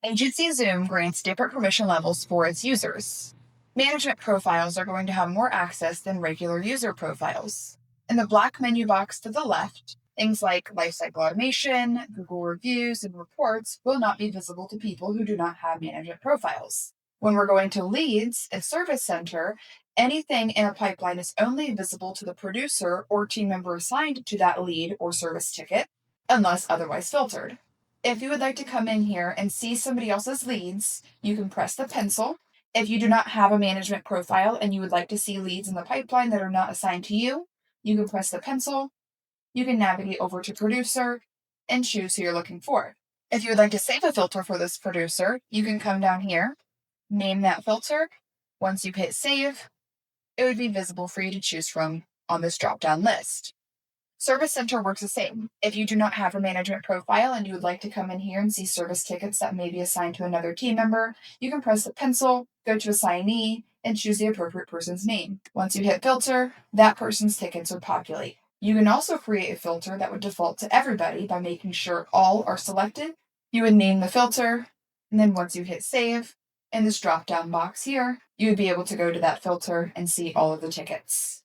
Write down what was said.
AgencyZoom grants different permission levels for its users. Management profiles are going to have more access than regular user profiles. In the black menu box to the left, things like lifecycle automation, Google reviews, and reports will not be visible to people who do not have management profiles. When we're going to leads and service center, anything in a pipeline is only visible to the producer or team member assigned to that lead or service ticket, unless otherwise filtered. If you would like to come in here and see somebody else's leads, you can press the pencil. If you do not have a management profile and you would like to see leads in the pipeline that are not assigned to you, you can press the pencil. You can navigate over to producer and choose who you're looking for. If you would like to save a filter for this producer, you can come down here, name that filter. Once you hit save, it would be visible for you to choose from on this drop-down list. Service Center works the same. If you do not have a management profile and you would like to come in here and see service tickets that may be assigned to another team member, you can press the pencil, go to assignee, and choose the appropriate person's name. Once you hit filter, that person's tickets will populate. You can also create a filter that would default to everybody by making sure all are selected. You would name the filter, and then once you hit save, in this drop-down box here, you would be able to go to that filter and see all of the tickets.